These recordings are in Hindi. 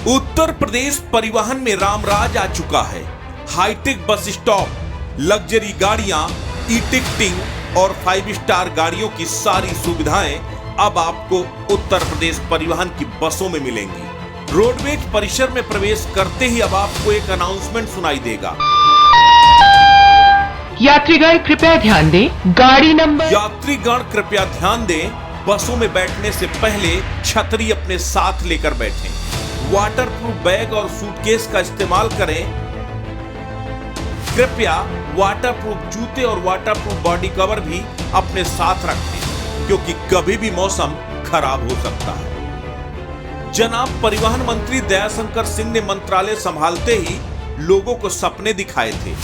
उत्तर प्रदेश परिवहन में रामराज आ चुका है। हाईटेक बस स्टॉप, लग्जरी गाड़ियां, ई टिकटिंग और 5 स्टार गाड़ियों की सारी सुविधाएं अब आपको उत्तर प्रदेश परिवहन की बसों में मिलेंगी। रोडवेज परिसर में प्रवेश करते ही अब आपको एक अनाउंसमेंट सुनाई देगा। यात्रीगण कृपया ध्यान दें, गाड़ी नंबर। यात्रीगण कृपया ध्यान दें, बसों में बैठने से पहले छतरी अपने साथ लेकर बैठें। वाटरप्रूफ बैग और सूटकेस का इस्तेमाल करें। कृपया वाटरप्रूफ जूते और वाटरप्रूफ बॉडी कवर भी अपने साथ रखें, क्योंकि कभी भी मौसम खराब हो सकता है। जनाब परिवहन मंत्री दयाशंकर सिंह ने मंत्रालय संभालते ही लोगों को सपने दिखाए थे।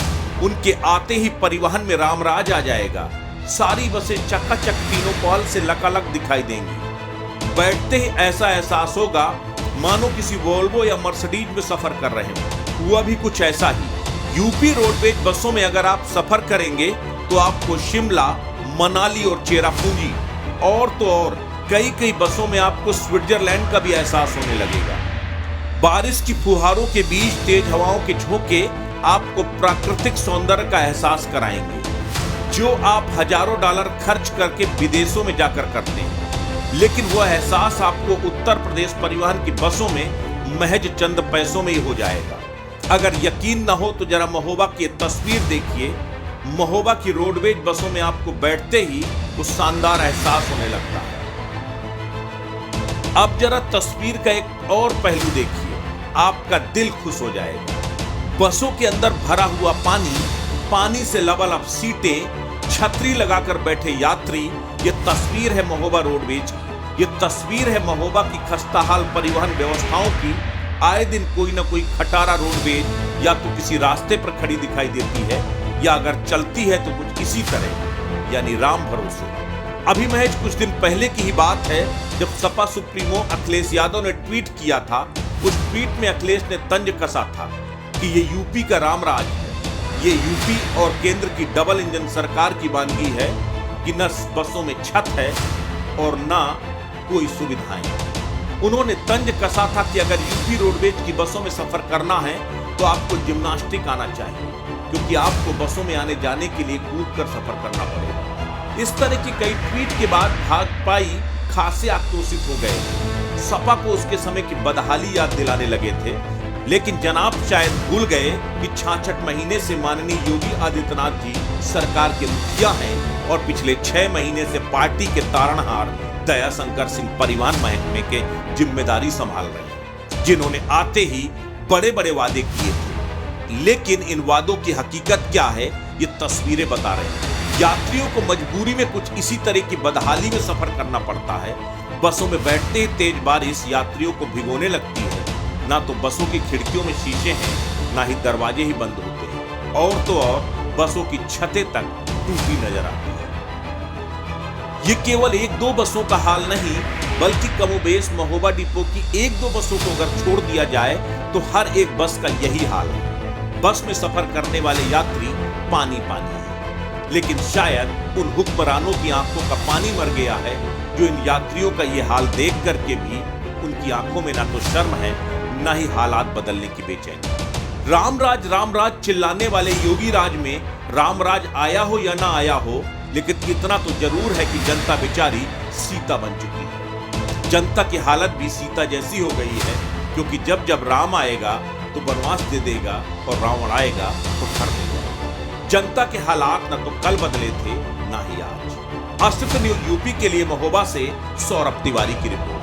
उनके आते ही परिवहन में रामराज आ जाएगा। सारी बसें चकाचक तीनों पॉल से लकालक दिखाई देंगी। बैठते ही ऐसा एहसास होगा मानो किसी वोल्वो या मर्सिडीज में सफर कर रहे हो। हुआ भी कुछ ऐसा ही। यूपी रोडवेज बसों में अगर आप सफर करेंगे तो आपको शिमला, मनाली और चेरापूंजी और तो और कई बसों में आपको स्विट्जरलैंड का भी एहसास होने लगेगा। बारिश की फुहारों के बीच तेज हवाओं के झोंके आपको प्राकृतिक सौंदर्य का एहसास कराएंगे, जो आप हजारों डॉलर खर्च करके विदेशों में जाकर करते हैं। लेकिन वह एहसास आपको उत्तर प्रदेश परिवहन की बसों में महज चंद पैसों में ही हो जाएगा। अगर यकीन न हो तो जरा महोबा की तस्वीर देखिए। महोबा की रोडवेज बसों में आपको बैठते ही उस शानदार एहसास होने लगता है। अब जरा तस्वीर का एक और पहलू देखिए, आपका दिल खुश हो जाएगा। बसों के अंदर भरा हुआ पानी से लबालब सीटें, छतरी लगाकर बैठे यात्री। ये तस्वीर है महोबा रोडवेज की। ये तस्वीर है महोबा की खस्ताहाल परिवहन व्यवस्थाओं की। आए दिन कोई ना कोई खटारा रोडवेज या तो किसी रास्ते पर खड़ी दिखाई देती है, या अगर चलती है तो कुछ इसी तरह, यानी राम भरोसे। अभी महज कुछ दिन पहले की ही बात है जब सपा सुप्रीमो अखिलेश यादव ने ट्वीट किया था। उस ट्वीट में अखिलेश ने तंज कसा था कि ये यूपी का रामराज है। ये यूपी और केंद्र की डबल इंजन सरकार की वानगी है कि न बसों में छत है और न कोई सुविधाएं। उन्होंने तंज कसा था कि अगर यूपी रोडवेज की बसों में सफर करना है तो आपको जिम्नास्टिक आना चाहिए, क्योंकि आपको बसों में आने जाने के लिए कूद कर सफर करना पड़ेगा। इस तरह की कई ट्वीट के बाद भाजपाई खासे आक्रोशित हो गए। सपा को उसके समय की बदहाली याद दिलाने लगे थे। लेकिन जनाब शायद भूल गए कि 66 महीने से माननीय योगी आदित्यनाथ जी सरकार के मुखिया हैं और पिछले 6 महीने से पार्टी के तारणहार दयाशंकर सिंह परिवहन महकमे के जिम्मेदारी संभाल रहे हैं, जिन्होंने आते ही बड़े वादे किए थे। लेकिन इन वादों की हकीकत क्या है, ये तस्वीरें बता रहे हैं। यात्रियों को मजबूरी में कुछ इसी तरह की बदहाली में सफर करना पड़ता है। बसों में बैठते ही तेज बारिश यात्रियों को भिगोने लगती है। ना तो बसों की खिड़कियों में शीशे हैं, ना ही दरवाजे ही बंद होते हैं, और तो और बसों की छतें तक टूटी नजर आती है। ये केवल 1-2 बसों का हाल नहीं, बल्कि कमोबेश महोबा डिपो की 1-2 बसों को अगर छोड़ दिया जाए तो हर एक बस का यही हाल है। बस में सफर करने वाले यात्री पानी है, लेकिन शायद उन हुक्मरानों की आंखों का पानी मर गया है, जो इन यात्रियों का ये हाल देख करके भी उनकी आंखों में ना तो शर्म है, ना ही हालात बदलने की बेचैनी। रामराज चिल्लाने वाले योगी राज में रामराज आया हो या ना आया हो, लेकिन इतना तो जरूर है कि जनता बेचारी सीता बन चुकी है। जनता की हालत भी सीता जैसी हो गई है, क्योंकि जब राम आएगा तो वनवास दे देगा और रावण आएगा तो घर देगा। जनता के हालात न तो कल बदले थे, ना ही आज। अस्तित्व न्यूज़ यूपी के लिए महोबा से सौरभ तिवारी की रिपोर्ट।